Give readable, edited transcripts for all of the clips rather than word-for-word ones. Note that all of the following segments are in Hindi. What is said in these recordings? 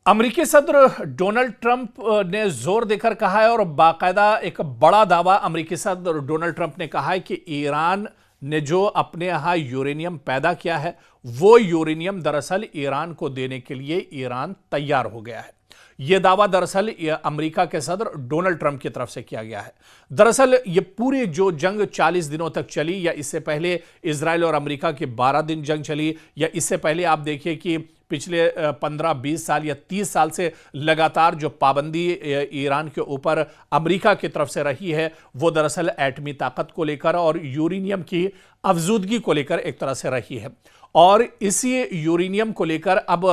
अमेरिकी सदर डोनाल्ड ट्रंप ने जोर देकर कहा है और बाकायदा एक बड़ा दावा अमेरिकी सदर डोनाल्ड ट्रंप ने कहा है कि ईरान ने जो अपने यहां यूरेनियम पैदा किया है वो यूरेनियम दरअसल ईरान को देने के लिए ईरान तैयार हो गया है। यह दावा दरअसल अमेरिका के सदर डोनाल्ड ट्रंप की तरफ से किया गया है। दरअसल ये पूरी जो जंग 40 दिनों तक चली, या इससे पहले इजराइल और अमेरिका की 12 दिन जंग चली, या इससे पहले आप देखिए कि पिछले 15-20 साल या 30 साल से लगातार जो पाबंदी ईरान के ऊपर अमेरिका की तरफ से रही है वो दरअसल एटमी ताकत को लेकर और यूरेनियम की अफजूदगी को लेकर एक तरह से रही है। और इसी यूरेनियम को लेकर अब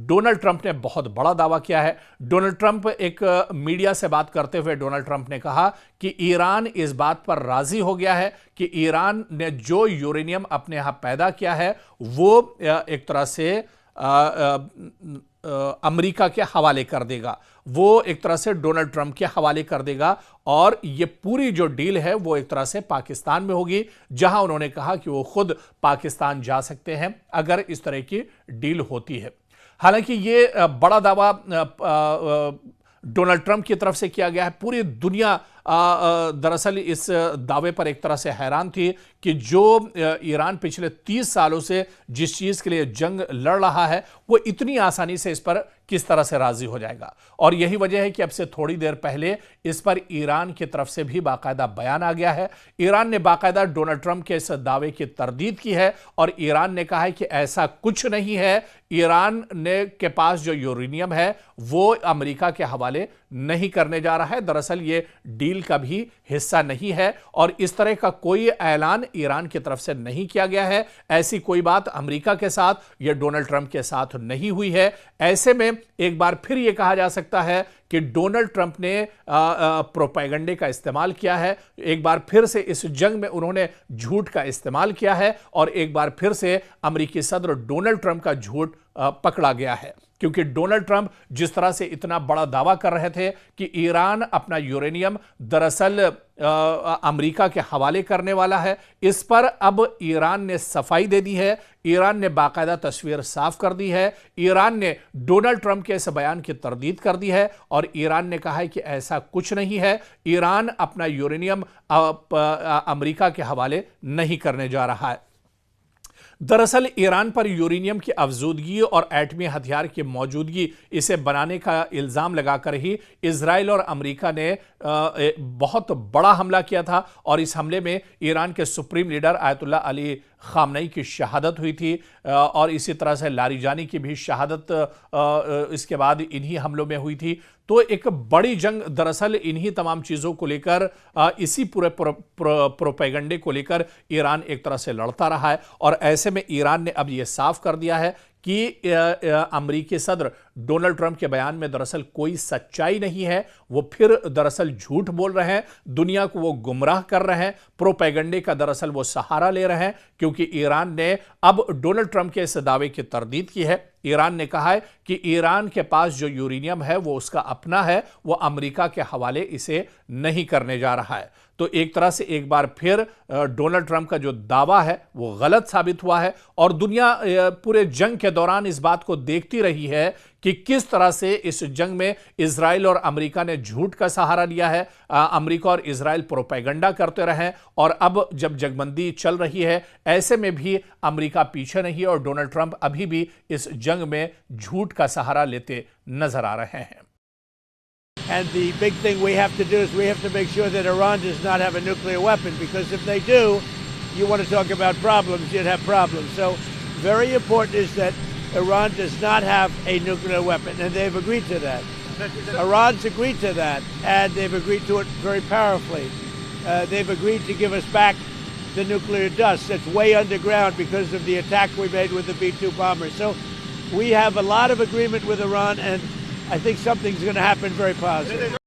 डोनाल्ड ट्रंप ने बहुत बड़ा दावा किया है। डोनाल्ड ट्रंप एक मीडिया से बात करते हुए डोनाल्ड ट्रंप ने कहा कि ईरान इस बात पर राजी हो गया है कि ईरान ने जो यूरेनियम अपने यहां पैदा किया है वो एक तरह से अमेरिका के हवाले कर देगा, वो एक तरह से डोनाल्ड ट्रंप के हवाले कर देगा। और ये पूरी जो डील है वो एक तरह से पाकिस्तान में होगी, जहां उन्होंने कहा कि वो खुद पाकिस्तान जा सकते हैं अगर इस तरह की डील होती है। हालांकि ये बड़ा दावा डोनाल्ड ट्रंप की तरफ से किया गया है। पूरी दुनिया दरअसल इस दावे पर एक तरह से हैरान थी कि जो ईरान पिछले 30 सालों से जिस चीज़ के लिए जंग लड़ रहा है वो इतनी आसानी से इस पर किस तरह से राजी हो जाएगा। और यही वजह है कि अब से थोड़ी देर पहले इस पर ईरान की तरफ से भी बाकायदा बयान आ गया है। ईरान ने बाकायदा डोनाल्ड ट्रंप के इस दावे की तरदीद की है और ईरान ने कहा है कि ऐसा कुछ नहीं है। ईरान ने के पास जो यूरेनियम है वो अमेरिका के हवाले नहीं करने जा रहा है, दरअसल ये डील का भी हिस्सा नहीं है और इस तरह का कोई ऐलान ईरान की तरफ से नहीं किया गया है। ऐसी कोई बात अमेरिका के साथ या डोनाल्ड ट्रंप के साथ नहीं हुई है। ऐसे में एक बार फिर यह कहा जा सकता है कि डोनाल्ड ट्रंप ने प्रोपेगेंडे का इस्तेमाल किया है। एक बार फिर से इस जंग में उन्होंने झूठ का इस्तेमाल किया है और एक बार फिर से अमेरिकी सदर डोनाल्ड ट्रंप का झूठ पकड़ा गया है, क्योंकि डोनाल्ड ट्रंप जिस तरह से इतना बड़ा दावा कर रहे थे कि ईरान अपना यूरेनियम दरअसल अमेरिका के हवाले करने वाला है, इस पर अब ईरान ने सफाई दे दी है। ईरान ने बाकायदा तस्वीर साफ कर दी है। ईरान ने डोनाल्ड ट्रंप के इस बयान की तरदीद कर दी है और ईरान ने कहा है कि ऐसा कुछ नहीं है। ईरान अपना यूरेनियम अमेरिका के हवाले नहीं करने जा रहा है। दरअसल ईरान पर यूरेनियम की अफजूदगी और एटमी हथियार की मौजूदगी, इसे बनाने का इल्ज़ाम लगाकर ही इजराइल और अमेरिका ने बहुत बड़ा हमला किया था और इस हमले में ईरान के सुप्रीम लीडर आयतुल्लाह अली खामनई की शहादत हुई थी और इसी तरह से लारिजानी की भी शहादत इसके बाद इन्हीं हमलों में हुई थी। तो एक बड़ी जंग दरअसल इन्हीं तमाम चीज़ों को लेकर, इसी पूरे प्रोपेगेंडे को लेकर ईरान एक तरह से लड़ता रहा है। और ऐसे में ईरान ने अब यह साफ कर दिया है कि अमेरिकी सदर डोनाल्ड ट्रंप के बयान में दरअसल कोई सच्चाई नहीं है। वो फिर दरअसल झूठ बोल रहे हैं, दुनिया को वो गुमराह कर रहे हैं, प्रोपेगेंडे का दरअसल वो सहारा ले रहे हैं, क्योंकि ईरान ने अब डोनाल्ड ट्रंप के इस दावे की तरदीद की है। ईरान ने कहा है कि ईरान के पास जो यूरेनियम है वो उसका अपना है, वो अमेरिका के हवाले इसे नहीं करने जा रहा है। तो एक तरह से एक बार फिर डोनाल्ड ट्रंप का जो दावा है वो गलत साबित हुआ है और दुनिया पूरे जंग के दौरान इस बात को देखती रही है कि किस तरह से इस जंग में इजराइल और अमेरिका ने झूठ का सहारा लिया है। अमेरिका और इजराइल प्रोपेगेंडा करते रहे और अब जब जंगबंदी चल रही है ऐसे में भी अमेरिका पीछे नहीं और डोनाल्ड ट्रंप अभी भी इस जंग में झूठ का सहारा लेते नजर आ रहे हैं। And the big thing we have to do is we have to make sure that Iran does not have a nuclear weapon, because if they do, you want to talk about problems, you'd have problems. So very important is that Iran does not have a nuclear weapon, and they've agreed to that. Iran's agreed to that, and they've agreed to it very powerfully. They've agreed to give us back the nuclear dust that's way underground because of the attack we made with the B-2 bombers. So we have a lot of agreement with Iran, and I think something's going to happen very positive.